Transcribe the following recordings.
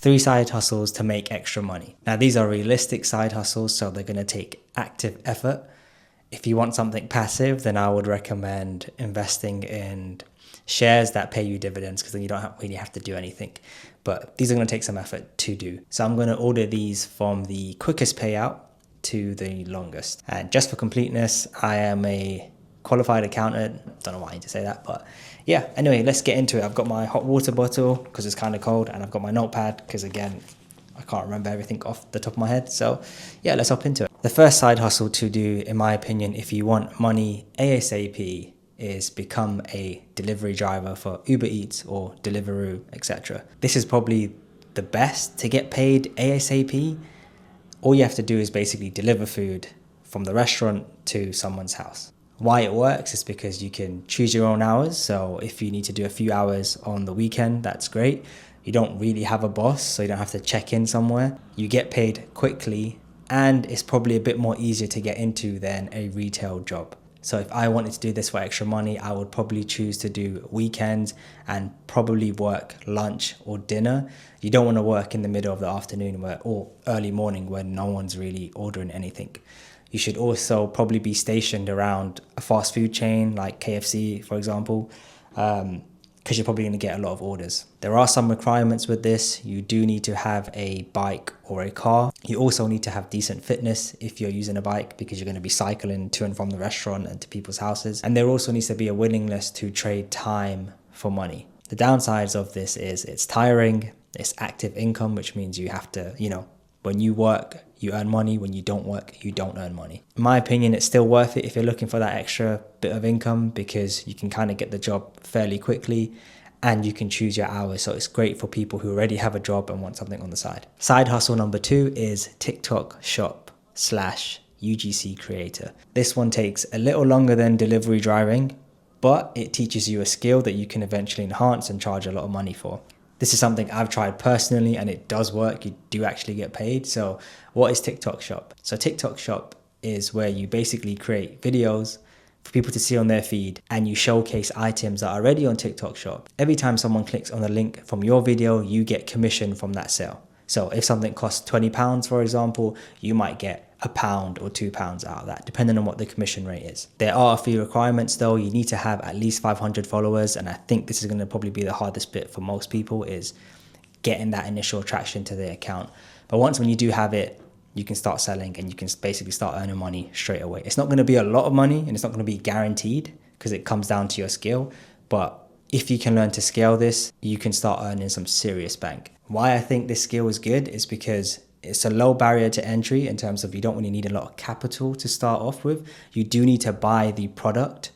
3 side hustles to make extra money. Now, these are realistic side hustles, so they're going to take active effort. If you want something passive, then I would recommend investing in shares that pay you dividends, because then you don't really have to do anything. But these are going to take some effort to do. So I'm going to order these from the quickest payout to the longest. And just for completeness, I am a qualified accountant. Don't know why I need to say that, but yeah. Anyway, let's get into it. I've got my hot water bottle because it's kind of cold, and I've got my notepad because, again, I can't remember everything off the top of my head. So yeah, let's hop into it. The first side hustle to do, in my opinion, if you want money ASAP, is become a delivery driver for Uber Eats or Deliveroo, etc. This is probably the best to get paid ASAP. All you have to do is basically deliver food from the restaurant to someone's house. Why it works is because you can choose your own hours. So if you need to do a few hours on the weekend, that's great. You don't really have a boss, so you don't have to check in somewhere. You get paid quickly, and it's probably a bit more easier to get into than a retail job. So if I wanted to do this for extra money, I would probably choose to do weekends and probably work lunch or dinner. You don't want to work in the middle of the afternoon or early morning when no one's really ordering anything. You should also probably be stationed around a fast food chain like KFC, for example, because you're probably going to get a lot of orders. There are some requirements with this. You do need to have a bike or a car. You also need to have decent fitness if you're using a bike, because you're going to be cycling to and from the restaurant and to people's houses. And there also needs to be a willingness to trade time for money. The downsides of this is it's tiring, it's active income, which means you have to, when you work, you earn money. When you don't work, you don't earn money. In my opinion, it's still worth it if you're looking for that extra bit of income, because you can kind of get the job fairly quickly and you can choose your hours. So it's great for people who already have a job and want something on the side. Side hustle number 2 is TikTok shop / UGC creator. This one takes a little longer than delivery driving, but it teaches you a skill that you can eventually enhance and charge a lot of money for. This is something I've tried personally, and it does work. You do actually get paid. So what is TikTok shop? So TikTok shop is where you basically create videos for people to see on their feed, and you showcase items that are already on TikTok shop. Every time someone clicks on the link from your video, you get commission from that sale. So if something costs £20, for example, you might get £1 or £2 out of that, depending on what the commission rate is. There are a few requirements though. You need to have at least 500 followers. And I think this is going to probably be the hardest bit for most people, is getting that initial traction to their account. But when you do have it, you can start selling and you can basically start earning money straight away. It's not going to be a lot of money, and it's not going to be guaranteed because it comes down to your skill. But if you can learn to scale this, you can start earning some serious bank. Why I think this skill is good is because it's a low barrier to entry in terms of you don't really need a lot of capital to start off with. You do need to buy the product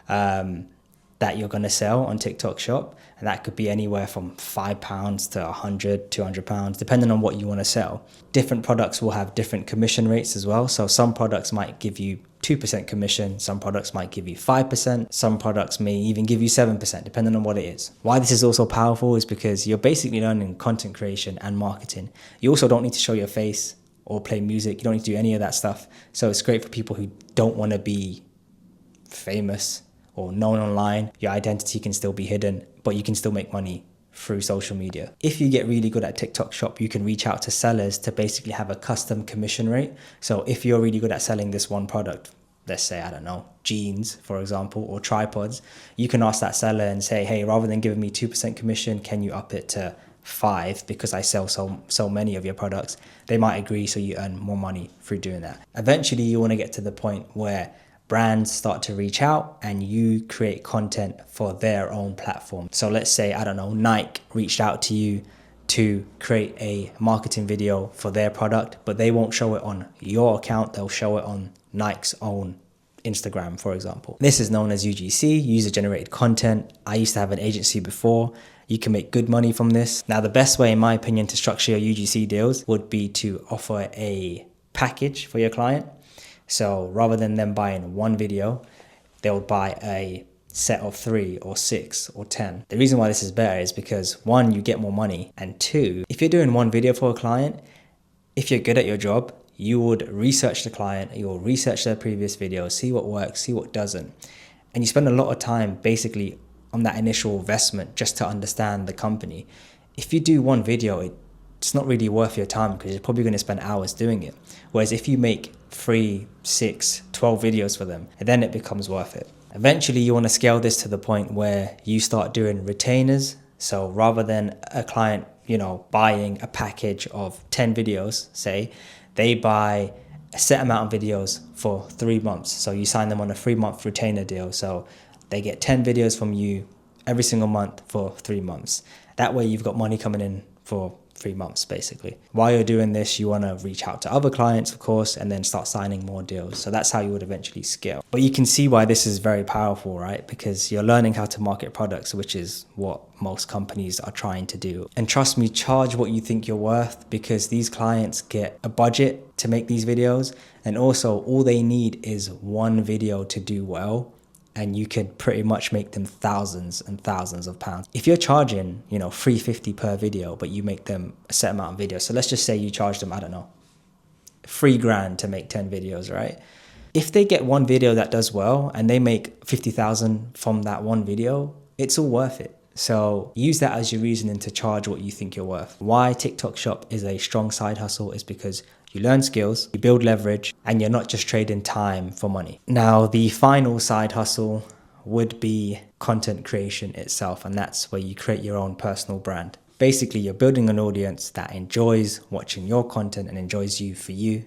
that you're going to sell on TikTok shop. And that could be anywhere from £5 to £100, £200, depending on what you want to sell. Different products will have different commission rates as well. So some products might give you 2% commission, some products might give you 5%, some products may even give you 7%, depending on what it is. Why this is also powerful is because you're basically learning content creation and marketing. You also don't need to show your face or play music. You don't need to do any of that stuff. So it's great for people who don't want to be famous or known online. Your identity can still be hidden, but you can still make money through social media. If you get really good at TikTok shop, you can reach out to sellers to basically have a custom commission rate. So if you're really good at selling this one product, let's say, I don't know, jeans, for example, or tripods, you can ask that seller and say, hey, rather than giving me 2% commission, can you up it to 5 because I sell so many of your products? They might agree, so you earn more money through doing that. Eventually, you want to get to the point where brands start to reach out and you create content for their own platform. So let's say, I don't know, Nike reached out to you to create a marketing video for their product, but they won't show it on your account. They'll show it on Nike's own Instagram, for example. This is known as UGC, user generated content. I used to have an agency before. You can make good money from this. Now, the best way, in my opinion, to structure your UGC deals would be to offer a package for your client. So rather than them buying one video, they'll buy a set of 3 or 6 or 10. The reason why this is better is because 1, you get more money, and 2, if you're doing one video for a client, if you're good at your job, you would research the client, you'll research their previous videos, see what works, see what doesn't. And you spend a lot of time basically on that initial investment just to understand the company. If you do one video, it's not really worth your time because you're probably going to spend hours doing it. Whereas if you make 3, 6, 12 videos for them, then it becomes worth it. Eventually you want to scale this to the point where you start doing retainers. So rather than a client, buying a package of 10 videos, say, they buy a set amount of videos for 3 months. So you sign them on a 3-month retainer deal. So they get 10 videos from you every single month for 3 months. That way you've got money coming in for 3 months, basically. While you're doing this, you want to reach out to other clients, of course, and then start signing more deals. So that's how you would eventually scale. But you can see why this is very powerful, right? Because you're learning how to market products, which is what most companies are trying to do. And trust me, charge what you think you're worth, because these clients get a budget to make these videos. And also all they need is one video to do well. And you could pretty much make them thousands and thousands of pounds. If you're charging, $3.50 per video, but you make them a set amount of videos. So let's just say you charge them, I don't know, $3,000 to make 10 videos, right? If they get one video that does well and they make 50,000 from that one video, it's all worth it. So use that as your reasoning to charge what you think you're worth. Why TikTok Shop is a strong side hustle is because you learn skills, you build leverage, and you're not just trading time for money. Now, the final side hustle would be content creation itself, and that's where you create your own personal brand. Basically, you're building an audience that enjoys watching your content and enjoys you for you.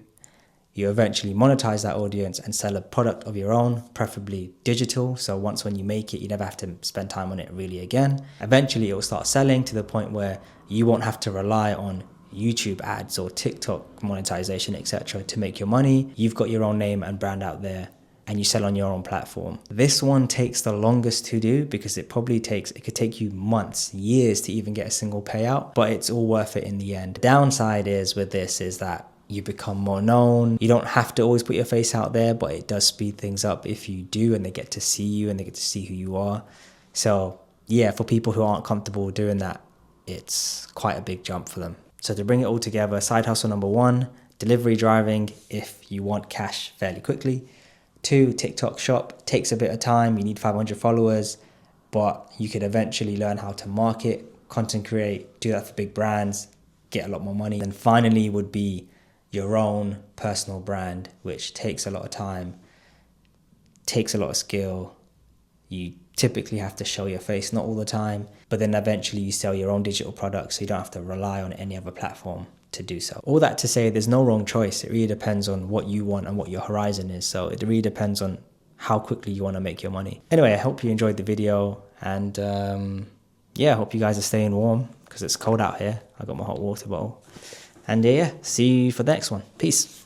You eventually monetize that audience and sell a product of your own, preferably digital. So when you make it, you never have to spend time on it really again. Eventually, it will start selling to the point where you won't have to rely on YouTube ads or TikTok monetization, etc. to make your money. You've got your own name and brand out there and you sell on your own platform. This one takes the longest to do because it could take you months, years to even get a single payout, but it's all worth it in the end. The downside is that you become more known. You don't have to always put your face out there, but it does speed things up if you do, and they get to see you and they get to see who you are. So yeah, for people who aren't comfortable doing that, it's quite a big jump for them. So to bring it all together, side hustle number 1, delivery driving if you want cash fairly quickly. 2, TikTok shop, takes a bit of time, you need 500 followers, but you could eventually learn how to market, content create, do that for big brands, get a lot more money. And finally would be your own personal brand, which takes a lot of time, takes a lot of skill. You typically have to show your face, not all the time, but then eventually you sell your own digital products, so you don't have to rely on any other platform to do so. All that to say, there's no wrong choice. It really depends on what you want and what your horizon is. So it really depends on how quickly you want to make your money. Anyway, I hope you enjoyed the video, and I hope you guys are staying warm because it's cold out here. I got my hot water bottle. And yeah, see you for the next one. Peace.